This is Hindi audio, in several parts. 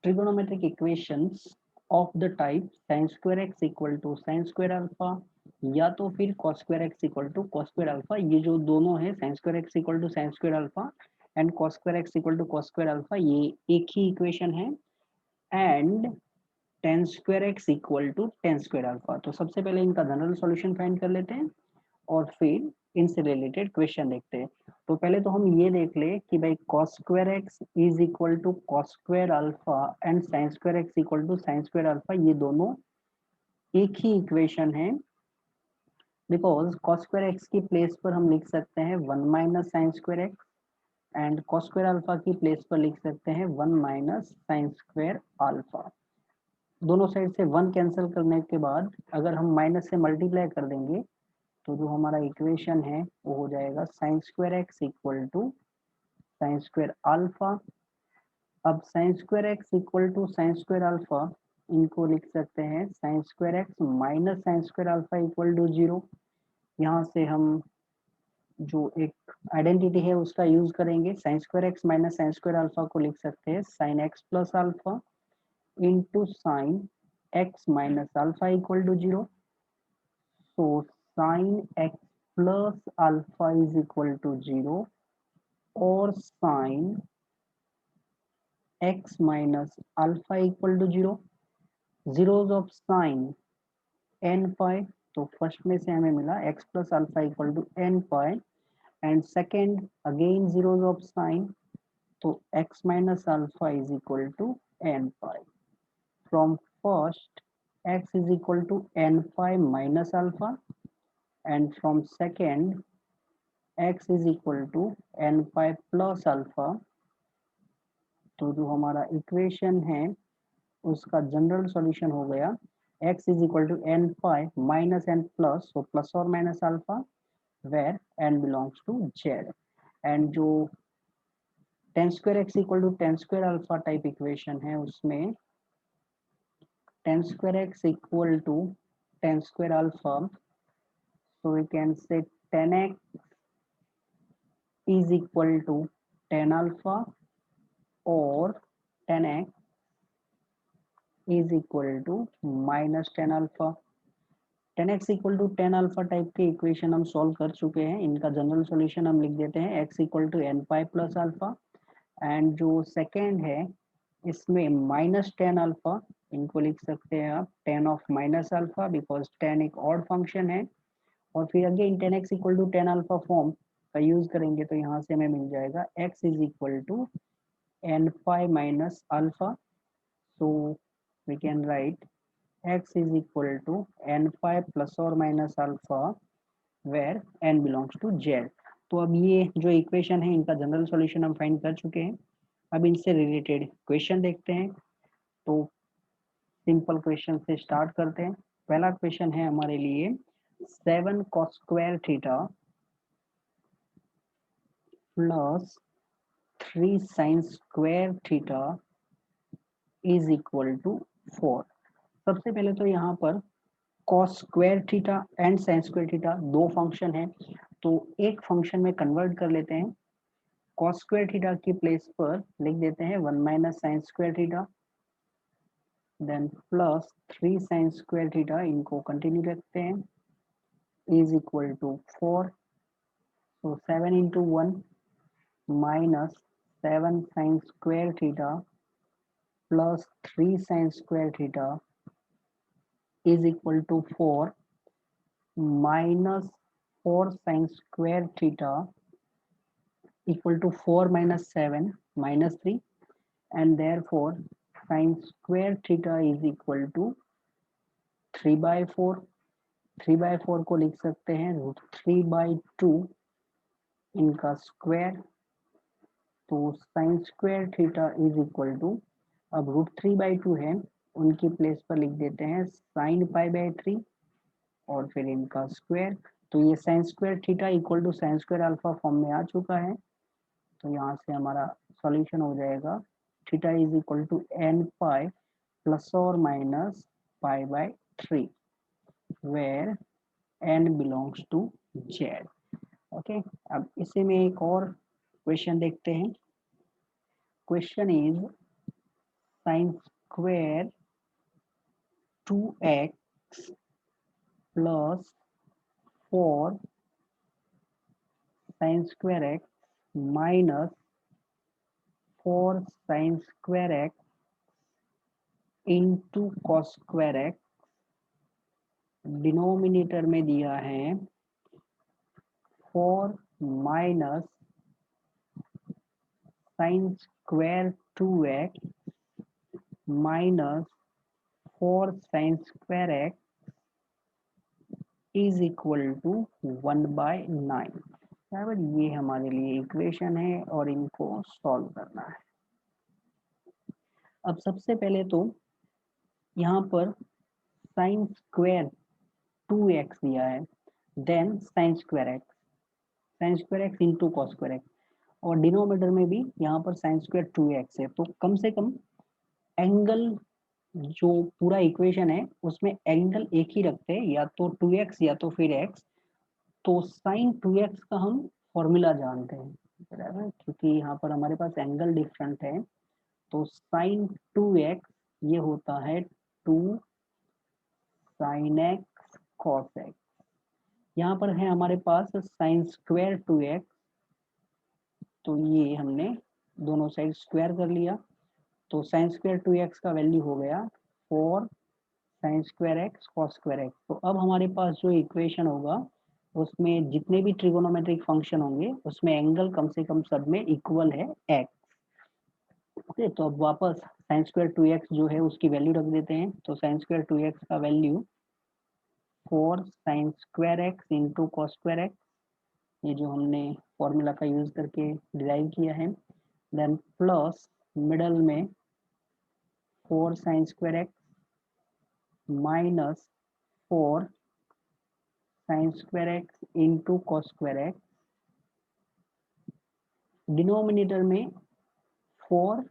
trigonometric equations of the type sin square x equal to sin square alpha या तो फिर cos square x equal to cos square alpha. ये जो दोनों है sin square x equal to sin square alpha and cos square x equal to cos square alpha, ये एक ही इक्वेशन है। And tan square x equal to tan square alpha. तो सबसे पहले इनका जनरल सॉल्यूशन फाइंड कर लेते हैं और फिर इनसे रिलेटेड क्वेश्चन देखते हैं। तो पहले तो हम ये देख ले कि भाई cos square x is equal to cos square alpha and sin square x equal to sin square alpha, ये दोनों एक ही इक्वेशन है। बिकॉज cos square x की प्लेस पर हम लिख सकते हैं 1 minus sine square x and cos square अल्फा की प्लेस पर लिख सकते हैं 1 माइनस साइन स्क्वायर अल्फा। दोनों साइड से 1 कैंसिल करने के बाद अगर हम माइनस से मल्टीप्लाई कर देंगे तो जो हमारा इक्वेशन है वो हो जाएगा sine square x equal to sine square alpha. अब sine square x equal to sine square alpha, इनको लिख सकते हैं sine square x minus sine square alpha equal to 0। यहाँ से हम जो एक आइडेंटिटी है उसका यूज करेंगे। Sine square x minus sine square alpha को लिख सकते हैं sine x plus alpha into sine x minus alpha equal to 0। so sin x plus alpha is equal to 0 और sin x minus alpha equal to 0। zeros of sin n pi, तो फर्स्ट में से हमें मिला x plus alpha equal to n pi and second again zeros of sin, तो x minus alpha is equal to n pi। from first x is equal to n pi minus alpha and from second x is equal to n pi plus alpha। तो जो हमारा इक्वेशन है उसका जनरल सॉल्यूशन हो गया x is equal to n pi minus n plus, so plus or minus alpha where n belongs to z। And जो tan square x equal to tan square alpha type equation है उसमें tan square x equal to tan square alpha, so we can say tan x is equal to tan alpha or tan x is equal to minus tan alpha। tan x equal to tan alpha type के इक्वेशन हम सॉल्व कर चुके हैं। इनका जनरल सॉल्यूशन हम लिख देते हैं x equal to n pi plus alpha and जो सेकेंड है इसमें माइनस tan अल्फा, इनको लिख सकते हैं आप tan of minus alpha because tan एक ऑड फंक्शन है। और फिर again tan x equal to tan अल्फा फॉर्म का यूज करेंगे तो यहाँ से हमें मिल जाएगा x is equal to n pi minus alpha. So we can write x is equal to n pi plus or minus alpha where n belongs to z। तो अब ये जो इक्वेशन है इनका जनरल सॉल्यूशन हम फाइंड कर चुके हैं। अब इनसे रिलेटेड क्वेश्चन देखते हैं। तो सिंपल क्वेश्चन से स्टार्ट करते हैं। पहला क्वेश्चन है हमारे लिए 7 cos square theta plus 3 sin square theta is equal to 4। सबसे पहले तो यहाँ पर cos square theta and sin square theta दो फंक्शन है, तो एक फंक्शन में कन्वर्ट कर लेते हैं। cos स्क्वायर थीटा की प्लेस पर लिख देते हैं 1 minus sine square theta then plus 3 sin square theta, इनको कंटिन्यू रखते हैं इज इक्वल टू 4। तो 7 into 1 minus 7 sin square theta plus 3 sin square theta is equal to 4 minus 4 sin square theta equal to 4 minus 7 minus 3 and therefore sin square theta is equal to 3 by 4। 3 by 4 को लिख सकते हैं रूट 3 by 2 इनका स्क्वायर। तो sin square theta is equal to, अब रूट 3 by 2 है उनकी प्लेस पर लिख देते हैं sin pi by 3 और फिर इनका स्क्वायर। तो ये sine square theta equal to sine square alpha form में आ चुका है। तो यहाँ से हमारा सॉल्यूशन हो जाएगा theta is equal to n pi plus और minus pi by 3 where n belongs to Z. Okay, अब इसी में एक और क्वेश्चन देखते हैं। Question is sine square 2x plus 4 sine square x minus 4 sine square x into cos square x, denominator में दिया है 4 minus sine square 2x minus 4 sine square x is equal to 1/9। बराबर, ये हमारे लिए इक्वेशन है और इनको सॉल्व करना है। अब सबसे पहले तो यहाँ पर साइन स्क्वायर 2x दिया है, then sine square x into cos square x, और डिनोमिनेटर में भी यहाँ पर साइन स्क्वायर 2x है। तो कम से कम एंगल, जो पूरा इक्वेशन है उसमें एंगल एक ही रखते हैं, या तो 2x या तो फिर x। तो साइन 2x का हम फॉर्मूला जानते हैं, बराबर, क्योंकि यहाँ पर हमारे पास एंगल डिफरेंट है। तो साइन 2x ये होता है 2 साइन एक्स कॉस एक्स। यहाँ पर है हमारे पास साइन स्क्वायर 2x, तो ये हमने दोनों साइड स्क्वायर कर लिया। तो साइन स्क्वायर 2x का वैल्यू हो गया 4 sine square x cos square x. तो अब हमारे पास जो इक्वेशन होगा उसमें जितने भी ट्रिगोनोमेट्रिक फंक्शन होंगे उसमें एंगल कम से कम सब में इक्वल है x। ओके, तो अब वापस साइन स्क्वायर 2x जो है उसकी वैल्यू रख देते हैं। तो साइन स्क्वायर 2x का value 4 sine square x into cos square x, ये जो हमने फॉर्मूला का यूज करके डिराइव किया है, देन प्लस मिडल में 4 sine square x minus 4 sine square x into cos square x, denominator में 4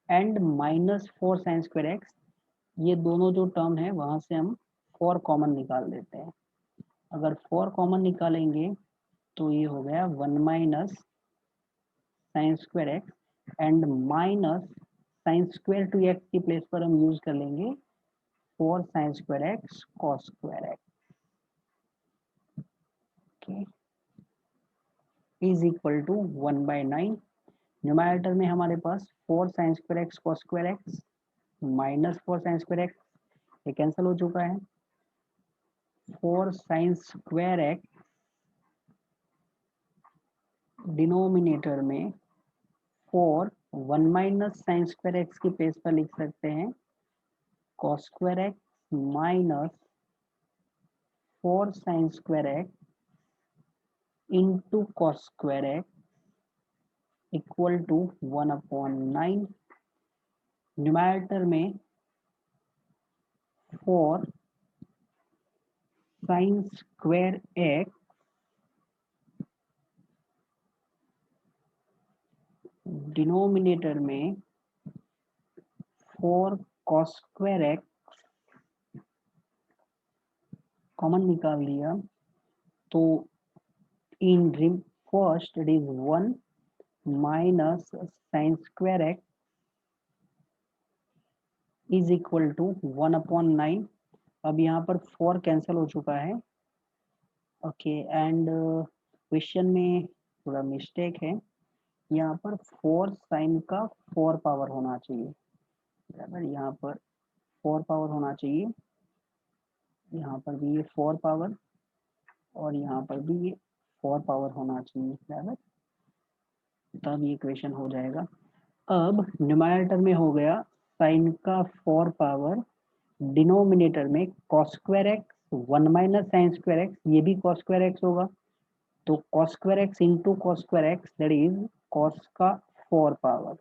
and minus 4 sine square x, ये दोनों जो टर्म है वहां से हम 4 कॉमन निकाल देते हैं। अगर 4 कॉमन निकालेंगे तो ये हो गया 1 minus sine square x and minus sine square 2x की प्लेस पर हम यूज कर लेंगे 4 sine square x cos square x, okay, is equal to 1/9। Numerator में हमारे पास 4 sine square x cos square x minus 4 sine square x, ये कैंसिल हो चुका है। 4 साइन स्क्वायर एक्स डिनोमिनेटर में 4 1 माइनस साइन स्क्वायर एक्स की प्लेस पर लिख सकते हैं cos square x minus 4 sine square x into cos square x equal to 1/9। Numerator में 4 साइन स्क्वायर एक्स डिनोमिनेटर में 4 कॉस स्क्वायर एक्स कॉमन निकाल लिया, तो in first it is 1 minus sine square x is equal to 1/9। अब यहाँ पर 4 कैंसिल हो चुका है, ओके, एंड क्वेश्चन में थोड़ा मिस्टेक है, यहाँ पर 4 साइन का 4 पावर होना चाहिए, बराबर, यहाँ पर 4 पावर होना चाहिए, यहाँ पर भी ये 4 पावर और यहाँ पर भी ये 4 पावर होना चाहिए, बराबर, तब ये क्वेश्चन हो जाएगा। अब न्यूमरेटर में हो गया साइन का 4 पावर, डिनोमिनेटर में cos square x 1 minus sine square x, ये भी कॉस स्क्वायर एक्स होगा, तो cos square x into cos square x that is cos का 4 पावर,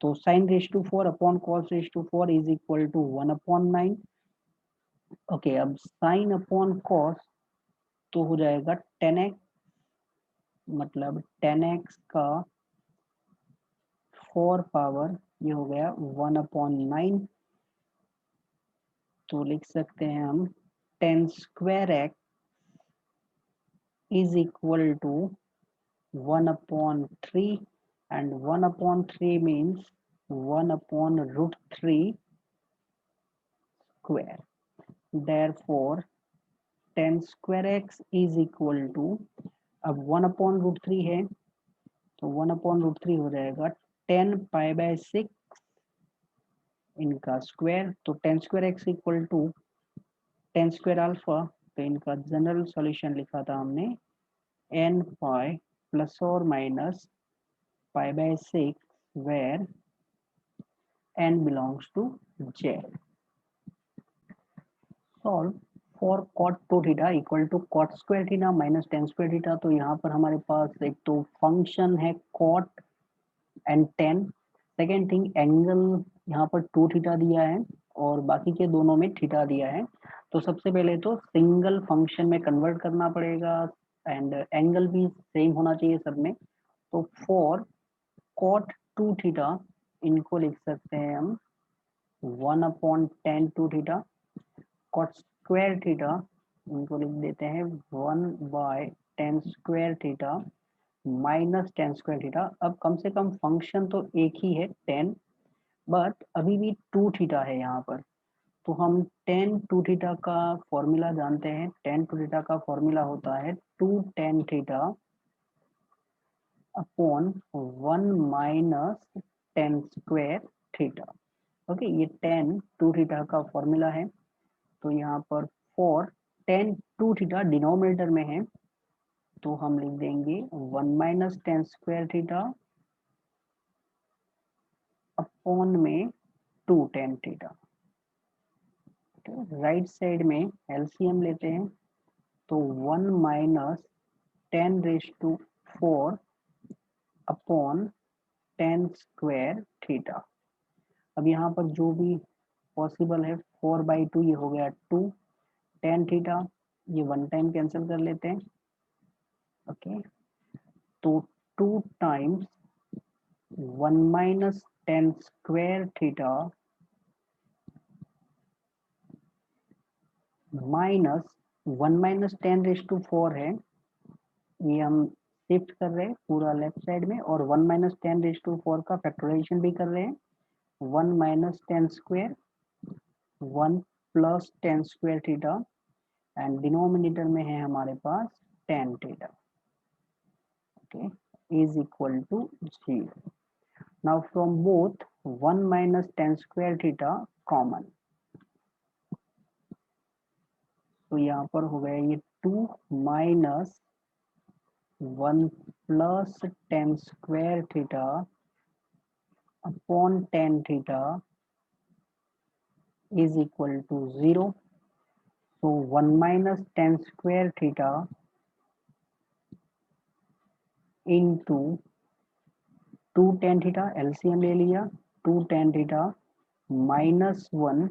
तो sine raise to 4 upon cos raise to 4 is equal to 1/9। Okay, अब साइन अपॉन कॉस तो हो जाएगा 10x, मतलब 10x का 4 पावर, ये हो गया 1/9। तो लिख सकते हैं हम 10 square x is equal to 1/3, and 1/3 means 1/√3 square. Therefore, tan square x is equal to, अब 1/√3 है तो 1/√3 हो जाएगा 10π/6 इनका स्क्वायर, तो tan square x equal to tan square alpha, तो इनका जनरल सॉल्यूशन लिखा था हमने n पाई प्लस और minus π/6 where n belongs to z. Solve for cot 2 theta equal to cot square theta minus tan square theta. तो यहाँ पर हमारे पास एक तो फंक्शन है cot and tan, second thing angle यहाँ पर 2 थीटा दिया है और बाकी के दोनों में थीटा दिया है। तो सबसे पहले तो सिंगल फंक्शन में कन्वर्ट करना पड़ेगा एंड एंगल भी सेम होना चाहिए सब में। तो फॉर cot 2 थीटा इनको लिख सकते हैं हम 1/tan 2 theta, cot square theta इनको लिख देते हैं 1/tan square theta minus tan square theta. अब कम से कम फंक्शन तो एक ही है tan, बट अभी भी 2 थीटा है यहाँ पर, तो हम tan 2 थीटा का फॉर्मूला जानते हैं। tan 2 थीटा का फॉर्मूला होता है 2 tan theta upon 1 minus tan square theta. Okay, ये tan 2 थीटा का फॉर्मूला है। तो यहाँ पर फॉर tan 2 थीटा डिनोमिनेटर में है तो हम लिख देंगे 1 minus tan square theta upon में 2 tan थीटा। राइट साइड में एलसीएम लेते हैं तो 1 minus tan⁴ upon tan square theta. अब यहाँ पर जो भी पॉसिबल है 4/2 ये हो गया 2 tan थीटा, ये 1 टाइम कैंसिल कर लेते हैं। ओके, तो 2 times 1 minus tan square theta minus 1 minus tan⁴ है, ये हम शिफ्ट कर रहे हैं पूरा लेफ्ट साइड में, और 1 माइनस tan⁴ का फैक्टराइजेशन भी कर रहे हैं। 1 minus tan square 1 plus tan square theta and denominator में है हमारे पास tan theta, okay, is equal to 0। Now from both 1 minus tan square theta common, तो यहाँ पर हो गया ये 2 minus 1 plus tan square theta upon tan theta is equal to 0. So 1 minus tan square theta into 2 tan theta, LCM ले लिया, 2 tan theta minus 1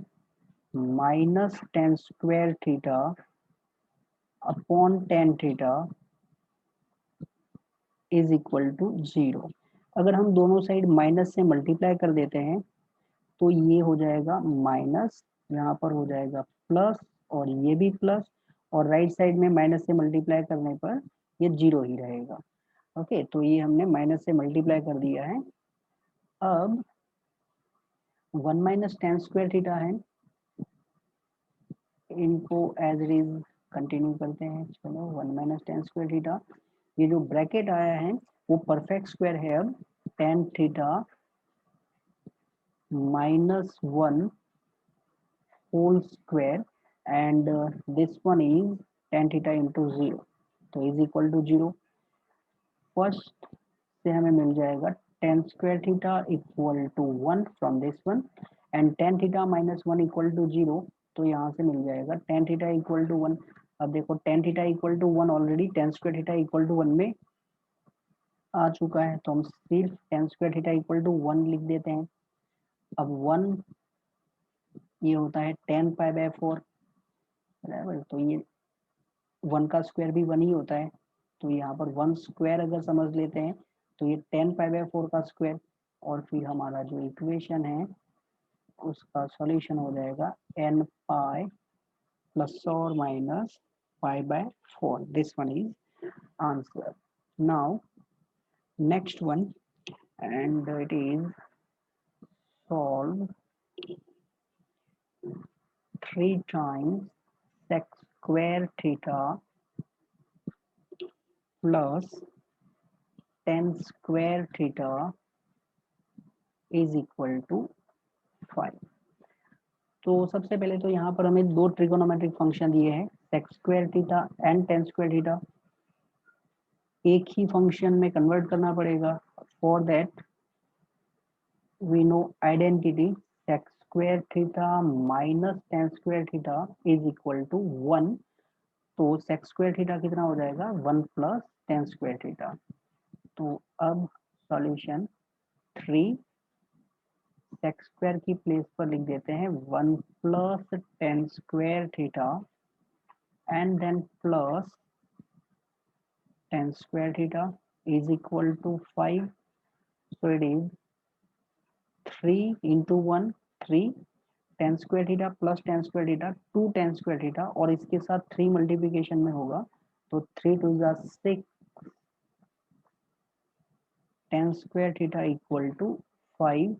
minus tan square theta upon tan theta is equal to 0. अगर हम दोनों साइड माइनस से मल्टीप्लाई कर देते हैं तो ये हो जाएगा माइनस, यहाँ पर हो जाएगा प्लस और ये भी प्लस, और राइट साइड में माइनस से मल्टीप्लाई करने पर ये 0 ही रहेगा। ओके, तो ये हमने माइनस से मल्टीप्लाई कर दिया है। अब 1 माइनस tan स्क्वायर थीटा है, इनको एज इट इज कंटिन्यू करते हैं। चलो 1 माइनस tan स्क्वायर थीटा, ये जो ब्रैकेट आया है वो परफेक्ट स्क्वायर है। अब tan theta minus 1 whole square and this one is tan theta into 0, तो is equal to 0। फर्स्ट से हमें मिल जाएगा tan square theta equal to 1 from this one and tan theta minus 1 equal to 0, तो यहाँ से मिल जाएगा tan theta equal to 1। अब देखो tan theta equal to 1 already tan square theta equal to 1 में आ चुका है, तो हम सिर्फ tan square theta equal to 1 लिख देते हैं। अब 1 ये होता है tan π/4 बराबर, तो ये 1 का स्क्वायर भी 1 ही होता है, तो यहाँ पर 1 स्क्वायर अगर समझ लेते हैं तो ये tan π/4 का स्क्वायर, और फिर हमारा जो इक्वेशन है उसका सॉल्यूशन हो जाएगा n पाई प्लस और minus π/4। This one is answer. Now next one, and it is solve 3 times sec square theta plus tan square theta is equal to 5। तो सबसे पहले तो यहाँ पर हमें दो ट्रिगोनोमेट्रिक फंक्शन दिए हैं, sec square theta and tan square theta. एक ही फंक्शन में कन्वर्ट करना पड़ेगा। For that we know identity sec square theta minus tan square theta is equal to 1। तो sec square थीटा कितना हो जाएगा, 1 प्लस tan square थीटा। तो अब सॉल्यूशन 3 sec स्क्वायर की प्लेस पर लिख देते हैं 1 plus tan square theta and then plus tan square theta is equal to 5. So it is 3 into 1 3 tan square theta plus tan square theta 2 tan square theta और इसके साथ 3 मल्टीप्लिकेशन में होगा तो 3 to the 6 tan square theta equal to 5.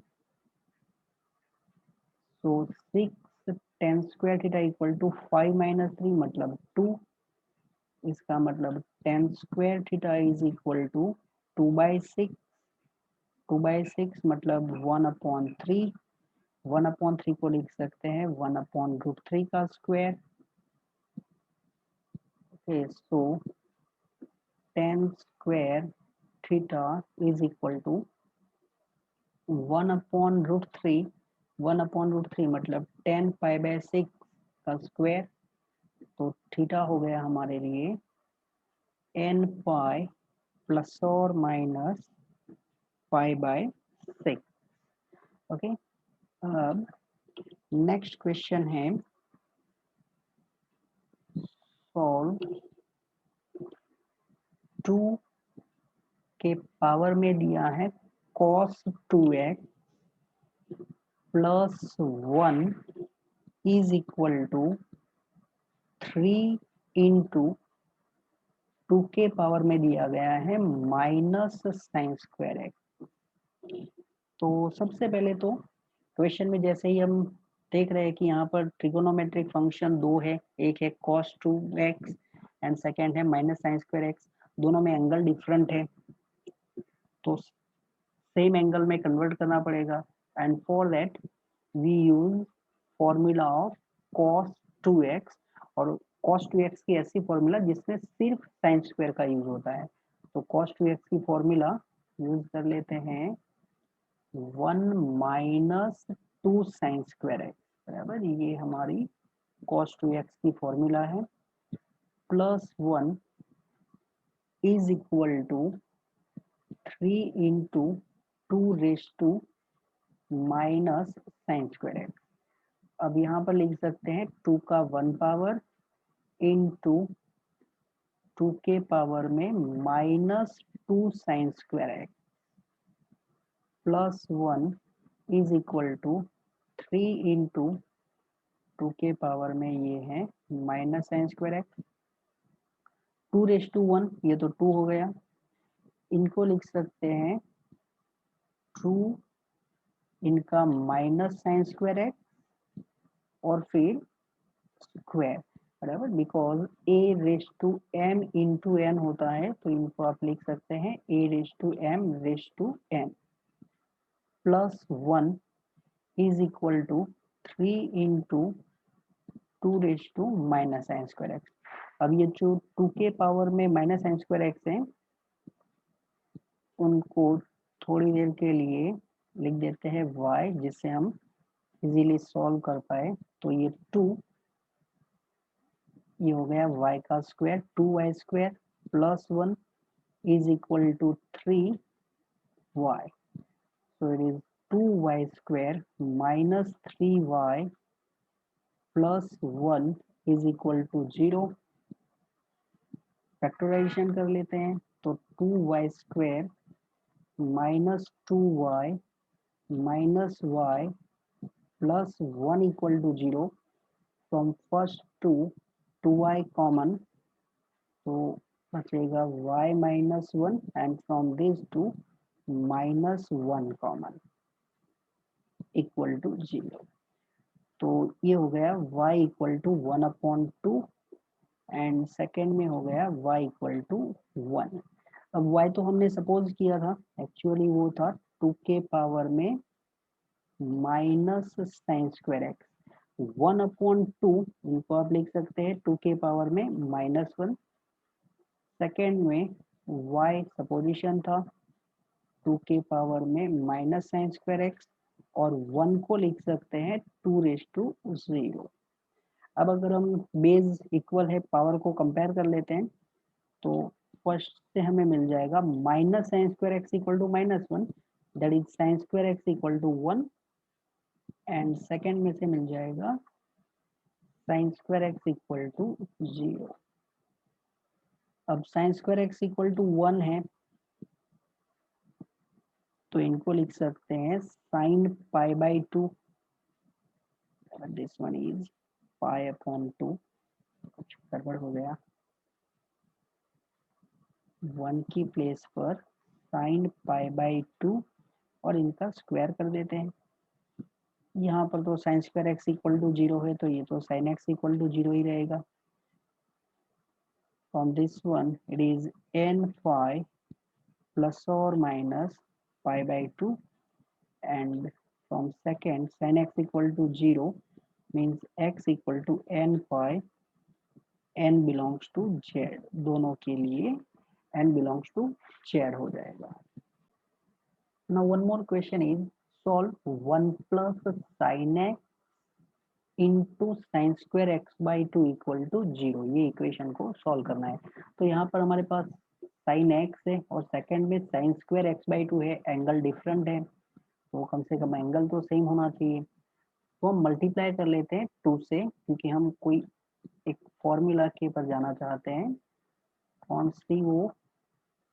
So 6 tan square theta equal to 5 minus 3 मतलब 2। इसका मतलब tan square theta is equal to 2 by 6। 2 by 6 मतलब 1/3। 1/3 को लिख सकते हैं 1/√3 का square. Okay, so tan square theta is equal to 1/√3। 1/√3 मतलब 10 पाई बाय 6 का स्क्वायर। तो थीटा हो गया हमारे लिए n पाई प्लस और माइनस पाई बाय 6। ओके, अब नेक्स्ट क्वेश्चन है सॉल्व 2 के पावर में दिया है cos 2x plus 1 is equal to 3 into 2 के पावर में दिया गया है माइनस साइन स्क्वायर एक्स। तो सबसे पहले तो क्वेश्चन में जैसे ही हम देख रहे हैं कि यहाँ पर ट्रिगोनोमेट्रिक फंक्शन दो है, एक है cos 2x एंड सेकेंड है माइनस साइन स्क्वायर एक्स। दोनों में एंगल डिफरेंट है तो सेम एंगल में कन्वर्ट करना पड़ेगा and for that we use formula of cos 2x। और cos 2x की ऐसी फॉर्मूला जिसमें सिर्फ साइन स्क्वायर का यूज होता है। तो cos 2x की फॉर्मूला यूज कर लेते हैं 1 माइनस 2 साइन स्क्वायर एक्स बराबर, ये हमारी cos 2x की फॉर्मूला है, plus 1 is equal to 3 into 2 raise to minus sine square x. अब यहाँ पर लिख सकते हैं 2 का 1 पावर इंटू 2 के पावर में minus 2 sine square x plus 1 is equal to 3 into 2 के पावर में ये है minus sine square x. 2 raise to 1 ये तो 2 हो गया, इनको लिख सकते हैं 2 इनका माइनस साइन स्क्वायर एक्स और फिर स्क्वायर बराबर, because a raise to m into n होता है तो इनको आप लिख सकते हैं a raise to m raise to n plus 1 is equal to 3 into 2 raise to minus sine square x. अब ये जो 2 के पावर में माइनस साइन स्क्वायर एक्स है उनको थोड़ी देर के लिए लिख देते हैं y, जिससे हम इजीली सॉल्व कर पाए। तो ये 2 ये हो गया y का square 2y square plus 1 is equal to 3y। So it is 2y square minus 3y plus 1 is equal to 0। Factorization कर लेते हैं तो 2y square minus 2y minus y plus 1 equal to 0। From first two 2y common तो बचेगा y minus 1 and from this two minus 1 common. Equal to 0। तो ये हो गया y equal to 1/2 and second में हो गया y इक्वल टू 1। अब y तो हमने सपोज किया था, एक्चुअली वो था 2 के पावर में माइनस साइन स्क्वायर एक्स। 1/2 इनको आप लिख सकते हैं 2 के पावर में -1। सेकेंड में y सपोजिशन था 2 के पावर में माइनस साइन स्क्वायर एक्स, और 1 को लिख सकते हैं 2⁻0। अब अगर हम बेस इक्वल है, पावर को कंपेयर कर लेते हैं, तो फर्स्ट से हमें मिल जाएगा minus sine square x equal to -1, that is sine square x equal to 1, and second में से मिल जाएगा sine square x equal to 0। अब sine square x equal to 1 है, तो इनको लिख सकते हैं साइन π/2, दिस वन इज π/2। कुछ गड़बड़ हो गया, 1 की प्लेस पर साइन π/2 और इनका स्क्वायर कर देते हैं। यहाँ पर तो sine square x equal to 0 है, तो ये तो साइन एक्स इक्वल टू 0 ही रहेगा। From this one it is n phi plus or minus π/2, and from second sin x equal to 0 means x equal to n phi, n belongs to z, दोनों के लिए n belongs to z हो जाएगा। Now one more question is solve 1 plus sin x into sin square x by 2 equal to 0। ये इक्वेशन को सॉल्व करना है। तो यहाँ पर हमारे पास sin x है और सेकंड में sin square x by 2 है, एंगल डिफरेंट है, तो कम से कम एंगल तो सेम होना चाहिए। तो हम मल्टीप्लाई कर लेते हैं 2 से, क्योंकि हम कोई एक फॉर्मूला के पर जाना चाहते हैं। कौन सी वो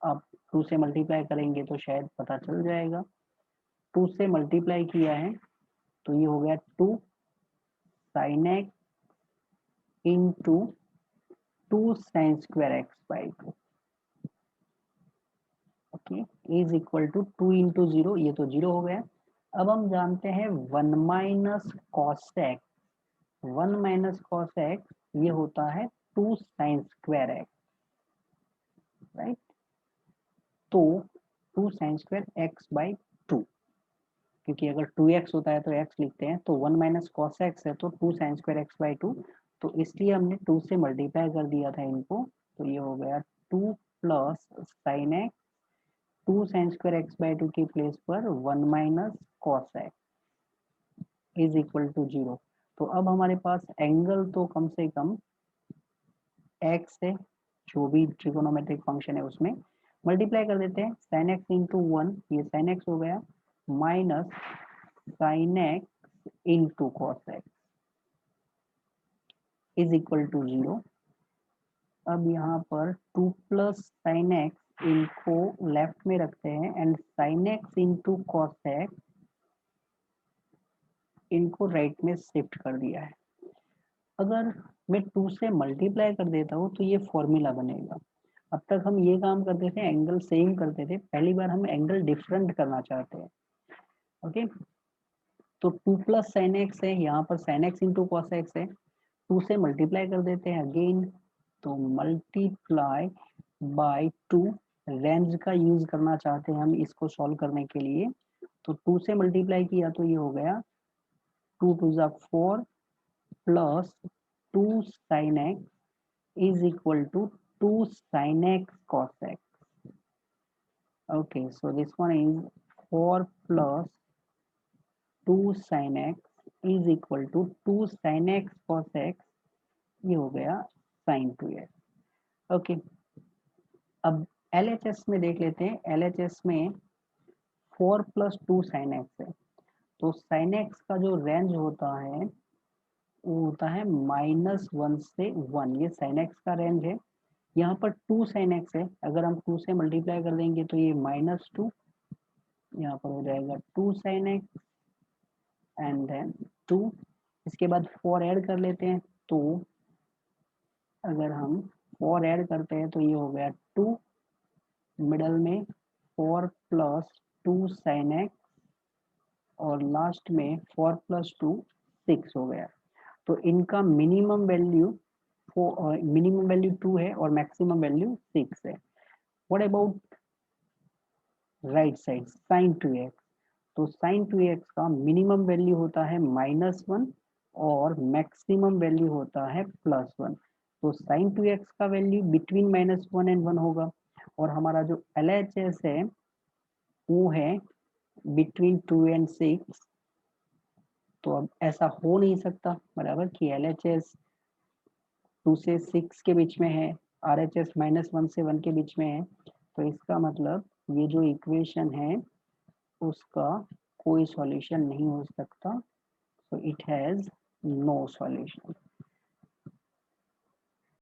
आप 2 से मल्टीप्लाई करेंगे तो शायद पता चल जाएगा। 2 से मल्टीप्लाई किया है तो ये हो गया 2 sin x into 2 sin square x by 2, okay, is equal to 2 इंटू 0, ये तो 0 हो गया। अब हम जानते हैं 1 minus cos x, 1 minus cos x ये होता है 2 साइन स्क्वायर एक्स, राइट। तो 2 साइन स्क्वायर एक्स बाई 2, क्योंकि अगर 2x होता है तो x लिखते हैं, तो 1 माइनस कॉस एक्स है तो 2 साइन स्क्वायर एक्स बाई 2, तो इसलिए हमने 2 से मल्टीप्लाई कर दिया था इनको, तो ये हो गया 2 plus sine x, 2 sine square x by 2 की प्लेस पर 1 minus cos x is equal to 0। तो अब हमारे पास एंगल तो कम से कम x है, जो भी ट्रिगोनोमेट्रिक फंक्शन है उसमें मल्टीप्लाई कर देते हैं। साइन एक्स इंटू 1, ये साइन एक्स हो गया, minus sine x into cos x is equal to 0। अब यहाँ पर 2 प्लस साइन एक्स इनको लेफ्ट में रखते हैं and sine x into cos x इनको राइट में शिफ्ट कर दिया है। अगर मैं 2 से मल्टीप्लाई कर देता हूँ तो ये फॉर्मूला बनेगा। अब तक हम ये काम करते थे, एंगल सेम करते थे, पहली बार हम एंगल डिफरेंट करना चाहते हैं, ओके। तो 2 प्लस साइन एक्स है, यहाँ पर sign x into cos x है, 2 से मल्टीप्लाई कर देते हैं अगेन, तो मल्टीप्लाई बाय 2, रेंज का यूज करना चाहते हैं हम इसको सॉल्व करने के लिए, तो 2 से मल्टीप्लाई किया तो ये हो गया 2 2 जा 4 plus 2 sine x is equal to 2 sin x cos x. Okay, so this one is 4 plus 2 sin x is equal to 2 sin x cos x, ये हो गया sin 2x। ओके, अब LHS में देख लेते हैं। LHS में 4 प्लस 2 sin x है, तो sin x का जो रेंज होता है वो होता है -1 से 1, ये sin x का रेंज है। यहाँ पर 2 साइन एक्स है, अगर हम 2 से मल्टीप्लाई कर देंगे तो ये -2, यहाँ पर हो जाएगा 2 साइन एक्स एंड देन 2, इसके बाद 4 ऐड कर लेते हैं, तो अगर हम 4 ऐड करते हैं तो ये हो गया 2, मिडल में 4 प्लस 2 साइन एक्स और लास्ट में 4 + 2 6 हो गया। तो इनका मिनिमम वैल्यू 2 है और मैक्सिमम वैल्यू 6 है। What about right side sin 2x? तो sin 2x का मिनिमम वैल्यू होता है -1 और मैक्सिमम वैल्यू होता है +1। तो sin 2x का वैल्यू बिटवीन -1 एंड 1 होगा और हमारा जो LHS है वो है बिटवीन 2 एंड 6। तो अब ऐसा हो नहीं सकता बराबर कि LHS 2 से 6 के बीच में है, RHS -1 से 1 के बीच में है। तो इसका मतलब ये जो इक्वेशन है उसका कोई सॉल्यूशन नहीं हो सकता। So it has no solution.